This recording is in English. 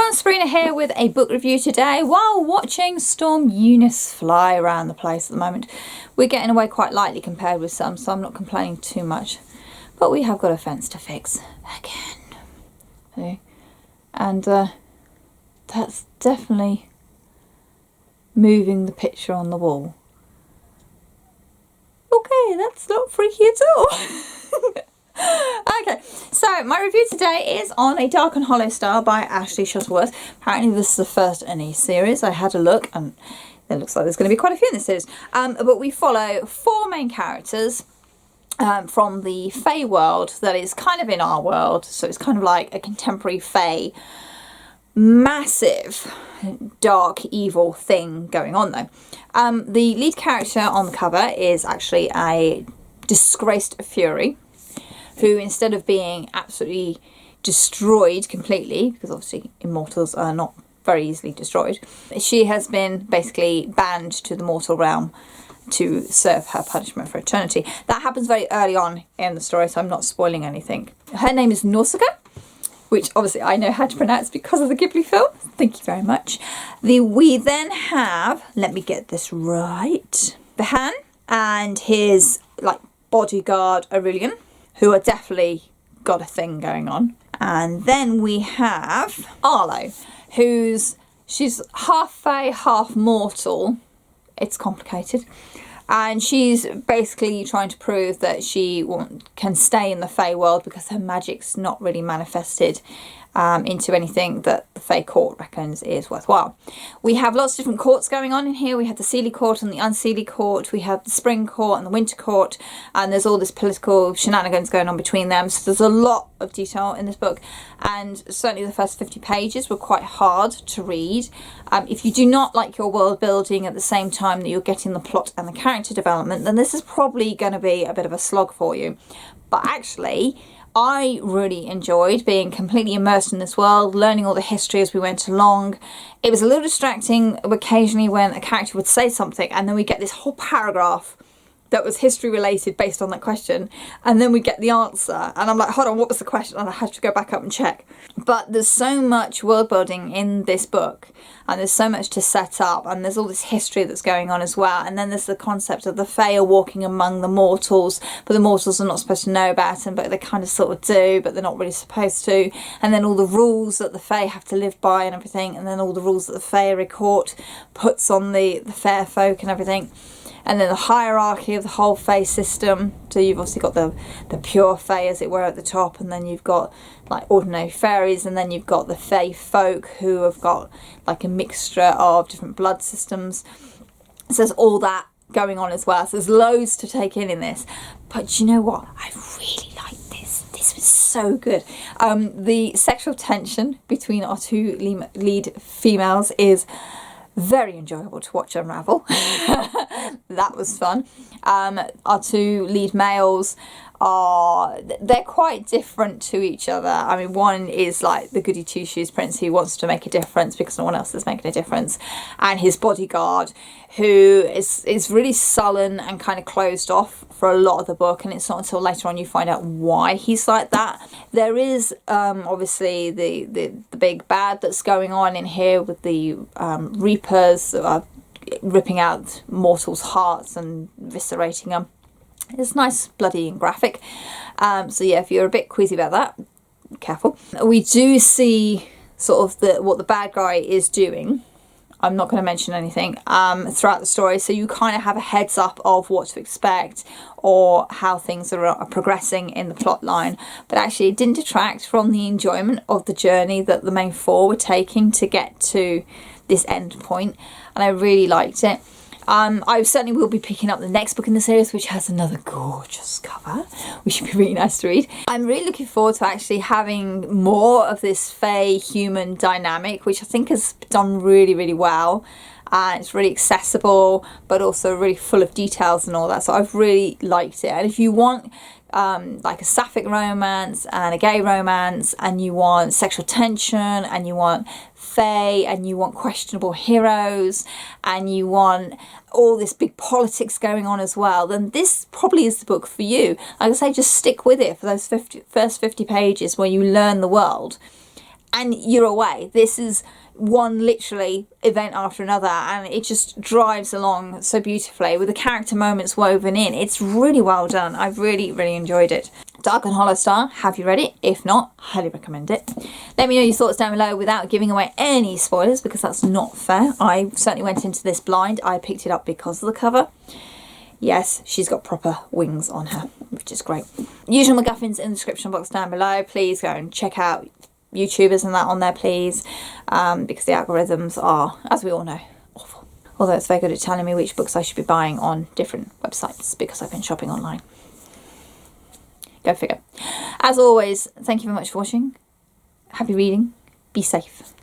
everyone, Sabrina here with a book review today while watching Storm Eunice fly around the place at the moment. We're getting away quite lightly compared with some, so I'm not complaining too much. But we have got a fence to fix again. Okay. And that's definitely moving the picture on the wall. Okay, that's not freaky at all. Okay, so my review today is on A Dark and Hollow Star by Ashley Shuttleworth. Apparently this is the first in a series. I had a look and it looks like there's going to be quite a few in this series. But we follow four main characters from the Fae world that is kind of in our world. So it's kind of like a contemporary Fae, massive, dark, evil thing going on though. The lead character on the cover is actually a disgraced Fury, who instead of being absolutely destroyed completely, because obviously immortals are not very easily destroyed, she has been basically banned to the mortal realm to serve her punishment for eternity. That happens very early on in the story, so I'm not spoiling anything. Her name is Nausicaa, which obviously I know how to pronounce because of the Ghibli film. Thank you very much. We then have, let me get this right, Behan and his bodyguard Aurelian, who are definitely got a thing going on. And then we have Arlo, she's half Fae, half mortal. It's complicated. And she's basically trying to prove that she can stay in the Fae world because her magic's not really manifested into anything that the Fae court reckons is worthwhile. We have lots of different courts going on in here. We have the Seelie court and the Unseelie court. We have the Spring court and the Winter court. And there's all this political shenanigans going on between them. So there's a lot of detail in this book. And certainly the first 50 pages were quite hard to read. If you do not like your world building at the same time that you're getting the plot and the character development, then this is probably going to be a bit of a slog for you. But actually, I really enjoyed being completely immersed in this world, learning all the history as we went along. It was a little distracting occasionally when a character would say something and then we get this whole paragraph that was history related based on that question, and then we get the answer and I'm like, hold on, what was the question? And I had to go back up and check. But there's so much world building in this book and there's so much to set up, and there's all this history that's going on as well. And then there's the concept of the Fae are walking among the mortals, but the mortals are not supposed to know about them, but they kind of sort of do, but they're not really supposed to. And then all the rules that the Fae have to live by and everything, and then all the rules that the Faerie court puts on the fair folk and everything. And then the hierarchy of the whole Fae system. So you've obviously got the pure Fae, as it were, at the top, and then you've got like ordinary fairies, and then you've got the Fae folk who have got like a mixture of different blood systems. So there's all that going on as well. So there's loads to take in this. But you know what? I really like this. This was so good. The sexual tension between our two lead females is very enjoyable to watch unravel. That was fun. Our two lead males they're quite different to each other. I mean, one is like the goody two shoes prince who wants to make a difference because no one else is making a difference, and his bodyguard who is really sullen and kind of closed off for a lot of the book, and it's not until later on you find out why he's like that. There is obviously the big bad that's going on in here with the Reapers ripping out mortals' hearts and eviscerating them. It's nice, bloody and graphic. So yeah, if you're a bit queasy about that, careful. We do see sort of what the bad guy is doing. I'm not going to mention anything throughout the story, so you kind of have a heads up of what to expect or how things are progressing in the plot line. But actually it didn't detract from the enjoyment of the journey that the main four were taking to get to this end point, and I really liked it. I certainly will be picking up the next book in the series, which has another gorgeous cover, which should be really nice to read. I'm really looking forward to actually having more of this Fae-human dynamic, which I think has done really, really well. It's really accessible, but also really full of details and all that. So I've really liked it. And if you want like a sapphic romance and a gay romance, and you want sexual tension, and you want Fae, and you want questionable heroes, and you want all this big politics going on as well, then this probably is the book for you. Like I say, just stick with it for those first 50 pages where you learn the world. and you're away. This is one literally event after another, and it just drives along so beautifully with the character moments woven in. It's really well done. I've really enjoyed it. Dark and Hollow Star, have you read it? If not, highly recommend it. Let me know your thoughts down below without giving away any spoilers, because that's not fair. I certainly went into this blind. I picked it up because of the cover. Yes, she's got proper wings on her, which is great. Usual MacGuffins in the description box down below. Please go and check out YouTubers and that on there, please, because the algorithms are, as we all know, awful. Although it's very good at telling me which books I should be buying on different websites because I've been shopping online. Go figure. As always, thank you very much for watching. Happy reading. Be safe.